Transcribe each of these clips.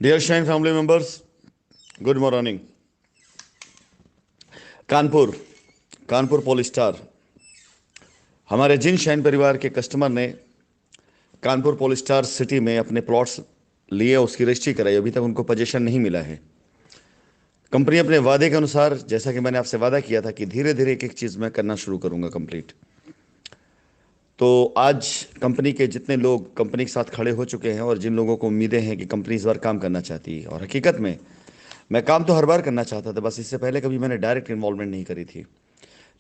Dear Shine family members, good morning. Kanpur Kanpur पोलिस्टार हमारे जिन shine परिवार के कस्टमर ने कानपुर पोलिस्टार सिटी में अपने प्लॉट्स लिए, उसकी रजिस्ट्री कराई, अभी तक उनको पोजीशन नहीं मिला है। कंपनी अपने वादे के अनुसार, जैसा कि मैंने आपसे वादा किया था कि धीरे धीरे एक एक चीज़ मैं करना शुरू करूंगा कंप्लीट। तो आज कंपनी के जितने लोग कंपनी के साथ खड़े हो चुके हैं और जिन लोगों को उम्मीदें हैं कि कंपनी इस बार काम करना चाहती है, और हकीकत में मैं काम तो हर बार करना चाहता था, बस इससे पहले कभी मैंने डायरेक्ट इन्वॉल्वमेंट नहीं करी थी।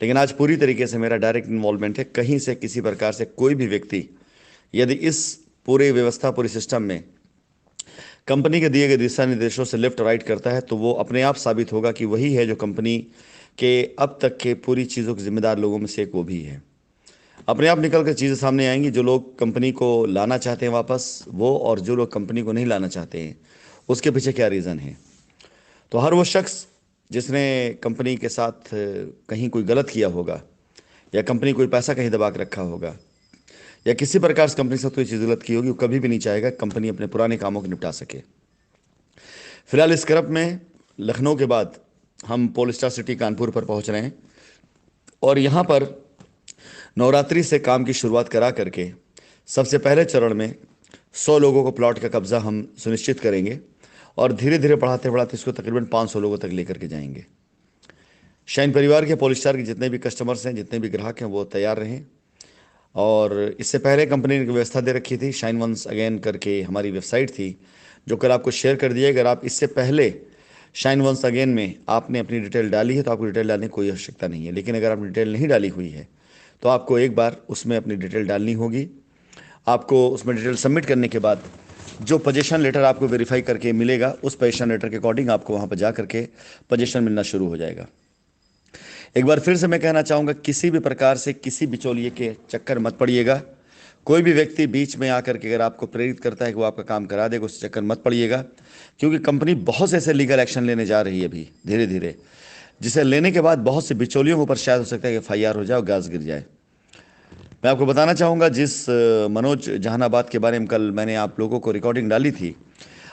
लेकिन आज पूरी तरीके से मेरा डायरेक्ट इन्वॉल्वमेंट है। कहीं से किसी प्रकार से कोई भी व्यक्ति यदि इस पूरे व्यवस्था, पूरे सिस्टम में कंपनी के दिए गए दिशा निर्देशों से लेफ्ट राइट करता है, तो वो अपने आप साबित होगा कि वही है जो कंपनी के अब तक के पूरी चीज़ों के जिम्मेदार लोगों में से एक वो भी है। अपने आप निकल कर चीज़ें सामने आएंगी। जो लोग कंपनी को लाना चाहते हैं वापस, वो, और जो लोग कंपनी को नहीं लाना चाहते हैं, उसके पीछे क्या रीज़न है। तो हर वो शख्स जिसने कंपनी के साथ कहीं कोई गलत किया होगा, या कंपनी कोई पैसा कहीं दबा के रखा होगा, या किसी प्रकार से कंपनी से कोई चीज़ गलत की होगी, वो कभी भी नहीं चाहेगा कंपनी अपने पुराने कामों को निपटा सके। फिलहाल इस क्रम में लखनऊ के बाद हम पोलिस्टार सिटी कानपुर पर पहुंच रहे हैं, और यहाँ पर नवरात्रि से काम की शुरुआत करा करके सबसे पहले चरण में 100 लोगों को प्लॉट का कब्जा हम सुनिश्चित करेंगे, और धीरे धीरे बढ़ाते बढ़ाते इसको तकरीबन 500 लोगों तक लेकर के जाएंगे। शाइन परिवार के पोलिस्टार के जितने भी कस्टमर्स हैं, जितने भी ग्राहक हैं, वो तैयार रहें। और इससे पहले कंपनी ने व्यवस्था दे रखी थी, शाइन वंस अगेन करके हमारी वेबसाइट थी, जो कल आपको शेयर कर दिया। अगर आप इससे पहले शाइन वंस अगेन में आपने अपनी डिटेल डाली है, तो आपको डिटेल डालने की कोई आवश्यकता नहीं है। लेकिन अगर आपने डिटेल नहीं डाली हुई है, तो आपको एक बार उसमें अपनी डिटेल डालनी होगी। आपको उसमें डिटेल सबमिट करने के बाद जो पोजीशन लेटर आपको वेरीफाई करके मिलेगा, उस पोजीशन लेटर के अकॉर्डिंग आपको वहाँ पर जा करके पोजीशन मिलना शुरू हो जाएगा। एक बार फिर से मैं कहना चाहूँगा, किसी भी प्रकार से किसी बिचौलिए के चक्कर मत पड़िएगा। कोई भी व्यक्ति बीच में आकर के अगर आपको प्रेरित करता है कि वो आपका काम करा देगा, उस चक्कर मत पड़िएगा। क्योंकि कंपनी बहुत से ऐसे लीगल एक्शन लेने जा रही है अभी धीरे धीरे, जिसे लेने के बाद बहुत से बिचौलियों के ऊपर शायद हो सकता है कि FIR हो जाए और गाज गिर जाए। मैं आपको बताना चाहूँगा, जिस मनोज जहानाबाद के बारे में कल मैंने आप लोगों को रिकॉर्डिंग डाली थी,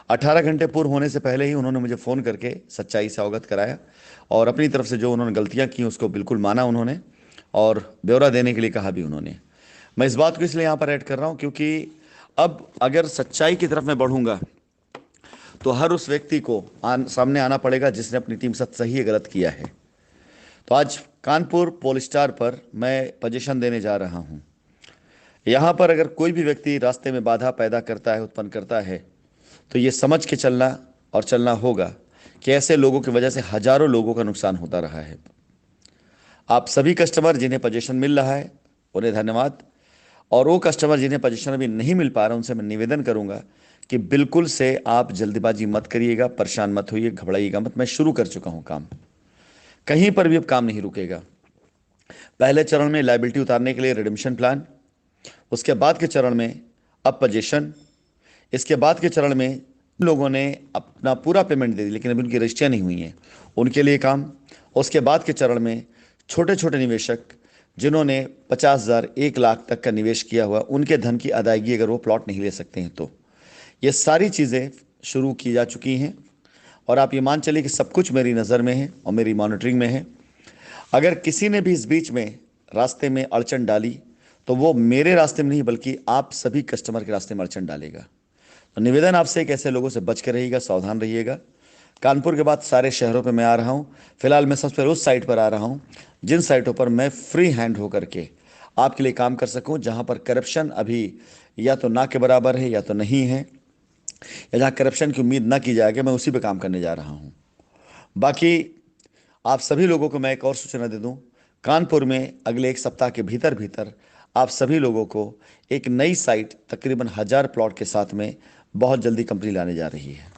18 घंटे पूर्व होने से पहले ही उन्होंने मुझे फ़ोन करके सच्चाई से अवगत कराया, और अपनी तरफ से जो उन्होंने गलतियां की उसको बिल्कुल माना उन्होंने, और ब्यौरा देने के लिए कहा भी उन्होंने। मैं इस बात को इसलिए यहाँ पर ऐड कर रहा हूँ क्योंकि अब अगर सच्चाई की तरफ मैं बढ़ूँगा, तो हर उस व्यक्ति को सामने आना पड़ेगा जिसने अपनी टीम साथ सही या गलत किया है। तो आज कानपुर पोलिस्टार पर मैं पोजीशन देने जा रहा हूँ। यहाँ पर अगर कोई भी व्यक्ति रास्ते में बाधा पैदा करता है, उत्पन्न करता है, तो ये समझ के चलना और चलना होगा कि ऐसे लोगों की वजह से हजारों लोगों का नुकसान होता रहा है। आप सभी कस्टमर जिन्हें पोजीशन मिल रहा है, उन्हें धन्यवाद। और वो कस्टमर जिन्हें पोजीशन अभी नहीं मिल पा रहा, उनसे मैं निवेदन करूंगा कि बिल्कुल से आप जल्दबाजी मत करिएगा, परेशान मत होइए, घबराइएगा मत। मैं शुरू कर चुका हूं काम, कहीं पर भी अब काम नहीं रुकेगा। पहले चरण में लायबिलिटी उतारने के लिए रिडेम्पशन प्लान, उसके बाद के चरण में अब पोजीशन, इसके बाद के चरण में लोगों ने अपना पूरा पेमेंट दे दी लेकिन अभी उनकी रजिस्ट्रियाँ नहीं हुई हैं, उनके लिए काम। उसके बाद के चरण में छोटे छोटे निवेशक जिन्होंने 50,000 1 लाख तक का निवेश किया हुआ, उनके धन की अदायगी अगर वो प्लॉट नहीं ले सकते हैं, तो ये सारी चीज़ें शुरू की जा चुकी हैं। और आप ये मान चलिए कि सब कुछ मेरी नज़र में है और मेरी मॉनिटरिंग में है। अगर किसी ने भी इस बीच में रास्ते में अड़चन डाली, तो वो मेरे रास्ते में नहीं बल्कि आप सभी कस्टमर के रास्ते में अड़चन डालेगा। तो निवेदन आपसे, एक ऐसे लोगों से बच के रहिएगा, सावधान रहिएगा। कानपुर के बाद सारे शहरों पे मैं आ रहा हूँ। फिलहाल मैं सबसे पहले उस साइट पर आ रहा हूँ जिन साइटों पर मैं फ्री हैंड होकर के आपके लिए काम कर सकूँ, जहाँ पर करप्शन अभी या तो ना के बराबर है या तो नहीं है, या जहाँ करप्शन की उम्मीद ना की जाएगी, मैं उसी पे काम करने जा रहा हूँ। बाकी आप सभी लोगों को मैं एक और सूचना दे दूं, कानपुर में अगले 1 सप्ताह के भीतर भीतर आप सभी लोगों को एक नई साइट तकरीबन 1000 प्लॉट के साथ में बहुत जल्दी कंपनी लाने जा रही है।